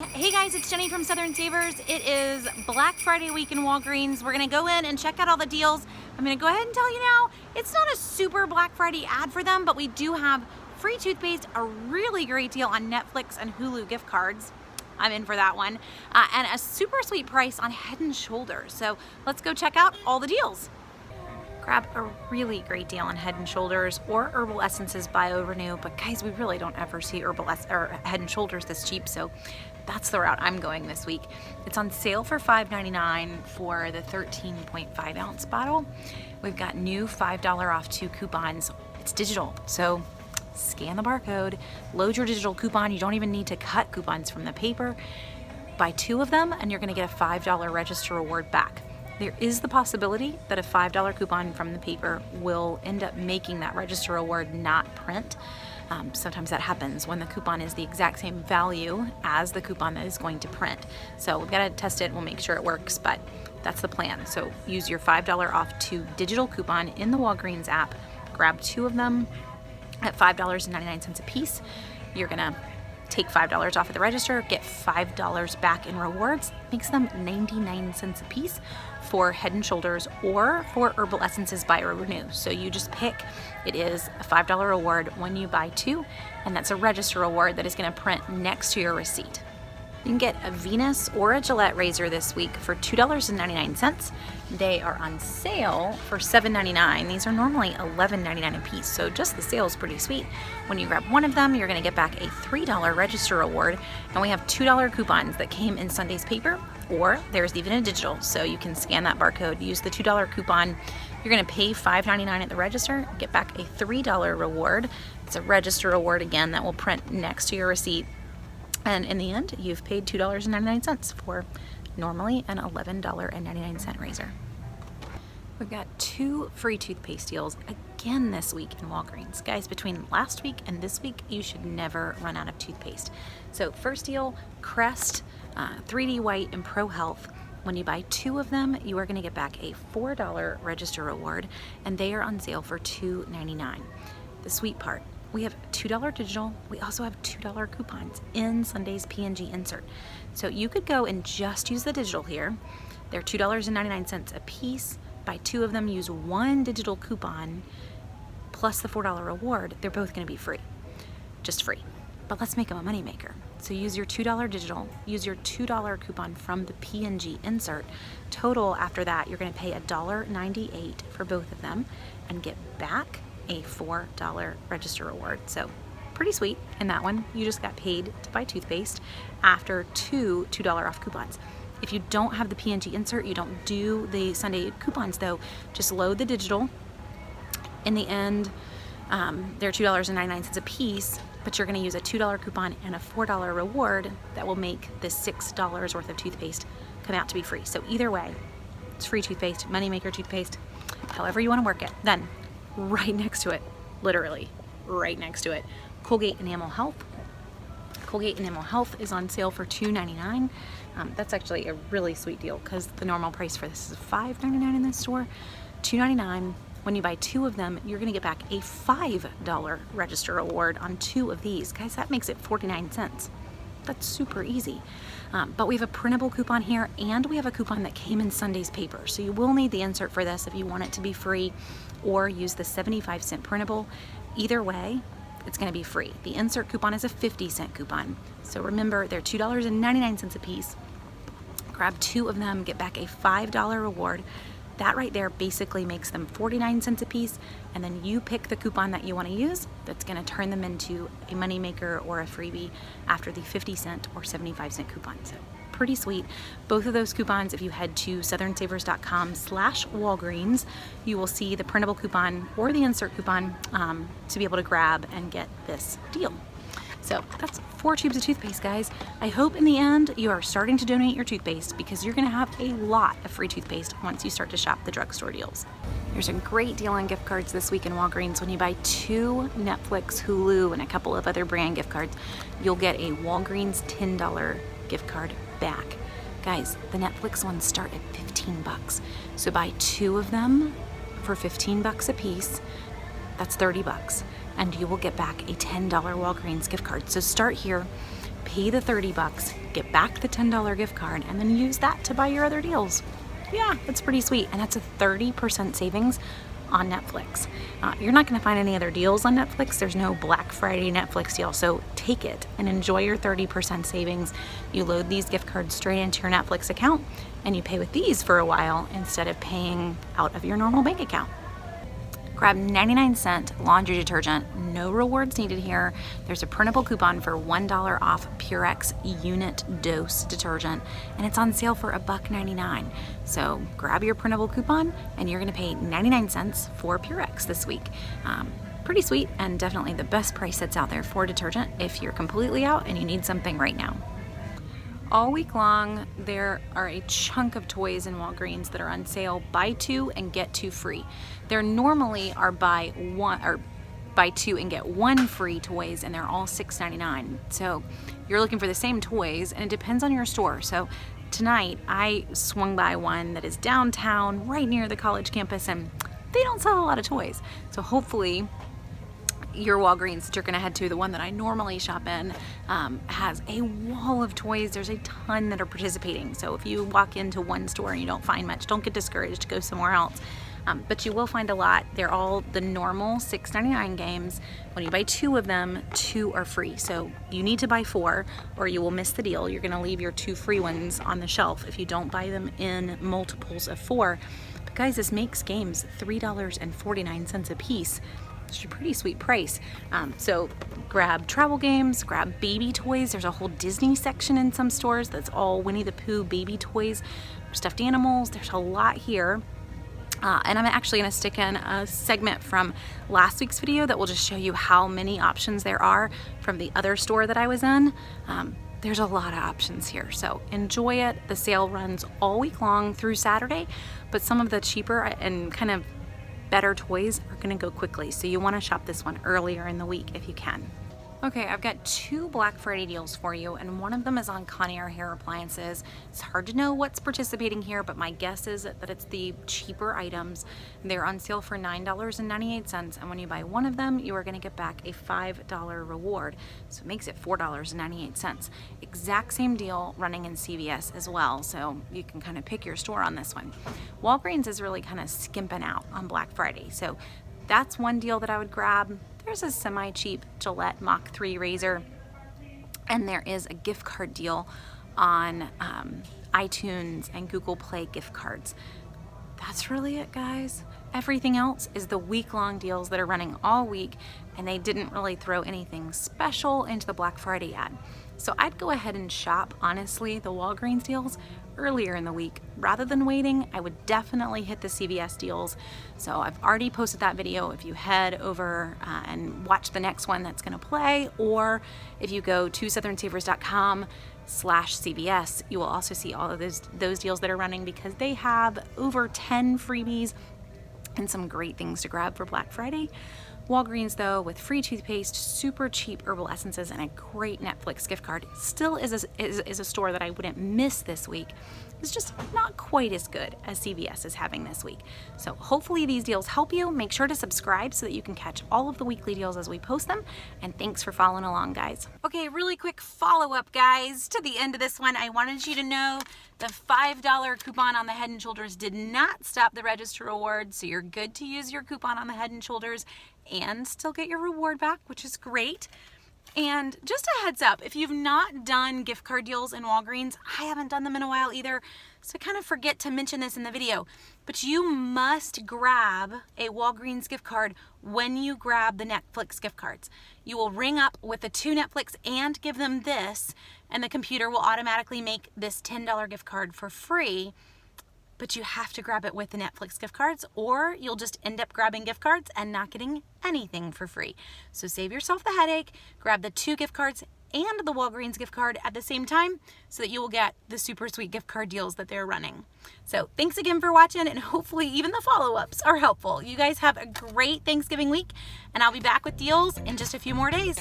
Hey guys, it's Jenny from Southern Savers. It is Black Friday week in Walgreens. We're gonna go in and check out all the deals. I'm gonna go ahead and tell you now, it's not a super Black Friday ad for them, but we do have free toothpaste, a really great deal on Netflix and Hulu gift cards. I'm in for that one. And a super sweet price on Head & Shoulders. So let's go check out all the deals. Grab a really great deal on Head & Shoulders or Herbal Essences Bio Renew, but guys, we really don't ever see Head & Shoulders this cheap, so that's the route I'm going this week. It's on sale for $5.99 for the 13.5 ounce bottle. We've got new $5 off 2 coupons. It's digital, so scan the barcode, load your digital coupon. You don't even need to cut coupons from the paper. Buy 2 of them and you're gonna get a $5 register reward back. There is the possibility that a $5 coupon from the paper will end up making that register reward not print. Sometimes that happens when the coupon is the exact same value as the coupon that is going to print. So we've got to test it, we'll make sure it works, but that's the plan. So use your $5 off 2 digital coupon in the Walgreens app, grab 2 of them at $5.99 a piece. You're gonna take $5 off at the register, get $5 back in rewards, makes them 99 cents a piece for Head & Shoulders or for Herbal Essences Bio Renew. So you just pick. It is a $5 reward when you buy 2, and that's a register reward that is going to print next to your receipt. You can get a Venus or a Gillette razor this week for $2.99. They are on sale for $7.99. These are normally $11.99 a piece, so just the sale is pretty sweet. When you grab one of them, you're going to get back a $3 register reward, and we have $2 coupons that came in Sunday's paper, or there's even a digital, so you can scan that barcode, use the $2 coupon. You're going to pay $5.99 at the register, get back a $3 reward. It's a register reward again that will print next to your receipt. And in the end, you've paid $2.99 for normally an $11.99 razor. We've got 2 free toothpaste deals again this week in Walgreens. Guys, between last week and this week, you should never run out of toothpaste. So first deal, Crest 3D White and Pro Health. When you buy 2 of them, you are going to get back a $4 register reward, and they are on sale for $2.99. The sweet part, we have $2 digital. We also have $2 coupons in Sunday's P&G insert. So you could go and just use the digital here. They're $2.99 a piece. Buy 2 of them, use 1 digital coupon plus the $4 reward. They're both going to be free, just free. But let's make them a moneymaker. So use your $2 digital, use your $2 coupon from the P&G insert. Total after that, you're going to pay $1.98 for both of them and get back a $4 register reward. So pretty sweet in that one. You just got paid to buy toothpaste after 2 $2 off coupons. If you don't have the P&G insert, you don't do the Sunday coupons though, just load the digital. In the end, they're $2.99 a piece, but you're gonna use a $2 coupon and a $4 reward that will make the $6 worth of toothpaste come out to be free. So either way, it's free toothpaste, moneymaker toothpaste, however you wanna work it. Then right next to it, literally right next to it, Colgate Enamel Health. Colgate Enamel Health is on sale for $2.99. That's actually a really sweet deal because the normal price for this is $5.99 in this store. $2.99. When you buy 2 of them, you're gonna get back a $5 register reward on 2 of these. Guys, that makes it 49 cents. That's super easy. But we have a printable coupon here, and we have a coupon that came in Sunday's paper. So you will need the insert for this if you want it to be free, or use the 75-cent printable. Either way, it's gonna be free. The insert coupon is a 50-cent coupon. So remember, they're $2.99 a piece. Grab 2 of them, get back a $5 reward. That right there basically makes them 49 cents a piece, and then you pick the coupon that you want to use that's going to turn them into a moneymaker or a freebie after the 50-cent or 75-cent coupon. So pretty sweet. Both of those coupons, if you head to southernsavers.com/Walgreens, you will see the printable coupon or the insert coupon to be able to grab and get this deal. So that's 4 tubes of toothpaste, guys. I hope in the end you are starting to donate your toothpaste because you're gonna have a lot of free toothpaste once you start to shop the drugstore deals. There's a great deal on gift cards this week in Walgreens. When you buy 2 Netflix, Hulu, and a couple of other brand gift cards, you'll get a Walgreens $10 gift card back. Guys, the Netflix ones start at $15. So buy 2 of them for $15 a piece. That's $30. And you will get back a $10 Walgreens gift card. So start here, pay the 30 bucks, get back the $10 gift card, and then use that to buy your other deals. Yeah, that's pretty sweet. And that's a 30% savings on Netflix. You're not gonna find any other deals on Netflix. There's no Black Friday Netflix deal. So take it and enjoy your 30% savings. You load these gift cards straight into your Netflix account and you pay with these for a while instead of paying out of your normal bank account. Grab 99-cent laundry detergent. No rewards needed here. There's a printable coupon for $1 off Purex unit dose detergent, and it's on sale for $1.99. So grab your printable coupon, and you're gonna pay 99 cents for Purex this week. Pretty sweet, and definitely the best price that's out there for detergent if you're completely out and you need something right now. All week long, there are a chunk of toys in Walgreens that are on sale. Buy two and get two free. There normally are buy two and get one free toys, and they're all $6.99. So you're looking for the same toys, and it depends on your store. So tonight, I swung by one that is downtown, right near the college campus, and they don't sell a lot of toys. So hopefully, your Walgreens that you're gonna head to, the one that I normally shop in, has a wall of toys. There's a ton that are participating. So if you walk into one store and you don't find much, don't get discouraged, go somewhere else. But you will find a lot. They're all the normal $6.99 games. When you buy two of them, two are free. So you need to buy four or you will miss the deal. You're gonna leave your two free ones on the shelf if you don't buy them in multiples of four. But guys, this makes games $3.49 a piece. It's a pretty sweet price. So grab travel games, grab baby toys. There's a whole Disney section in some stores that's all Winnie the Pooh baby toys, stuffed animals. There's a lot here. And I'm actually gonna stick in a segment from last week's video that will just show you how many options there are from the other store that I was in. There's a lot of options here, so enjoy it. The sale runs all week long through Saturday, but some of the cheaper and kind of better toys are gonna go quickly, so you wanna shop this one earlier in the week if you can. Okay, I've got two Black Friday deals for you, and one of them is on Conair hair appliances. It's hard to know what's participating here, but my guess is that it's the cheaper items. They're on sale for $9.98, and when you buy one of them, you are gonna get back a $5 reward. So it makes it $4.98. Exact same deal running in CVS as well, so you can kind of pick your store on this one. Walgreens is really kind of skimping out on Black Friday, so that's one deal that I would grab. There's a semi-cheap Gillette Mach 3 razor, and there is a gift card deal on iTunes and Google Play gift cards. That's really it, guys. Everything else is the week-long deals that are running all week, and they didn't really throw anything special into the Black Friday ad. So I'd go ahead and shop, honestly, the Walgreens deals earlier in the week. Rather than waiting, I would definitely hit the CVS deals. So I've already posted that video. If you head over and watch the next one that's gonna play, or if you go to southernsavers.com/CVS, you will also see all of those deals that are running, because they have over 10 freebies and some great things to grab for Black Friday. Walgreens, though, with free toothpaste, super cheap herbal essences, and a great Netflix gift card, still is a store that I wouldn't miss this week. It's just not quite as good as CVS is having this week. So hopefully these deals help you. Make sure to subscribe so that you can catch all of the weekly deals as we post them. And thanks for following along, guys. Okay, really quick follow-up, guys. To the end of this one, I wanted you to know the $5 coupon on the Head & Shoulders did not stop the register reward, so you're good to use your coupon on the Head & Shoulders and still get your reward back, which is great. And just a heads up, if you've not done gift card deals in Walgreens, I haven't done them in a while either, so I kind of forget to mention this in the video, but you must grab a Walgreens gift card when you grab the Netflix gift cards. You will ring up with the two Netflix and give them this, and the computer will automatically make this $10 gift card for free. But you have to grab it with the Netflix gift cards, or you'll just end up grabbing gift cards and not getting anything for free. So save yourself the headache, grab the two gift cards and the Walgreens gift card at the same time so that you will get the super sweet gift card deals that they're running. So thanks again for watching, and hopefully even the follow-ups are helpful. You guys have a great Thanksgiving week, and I'll be back with deals in just a few more days.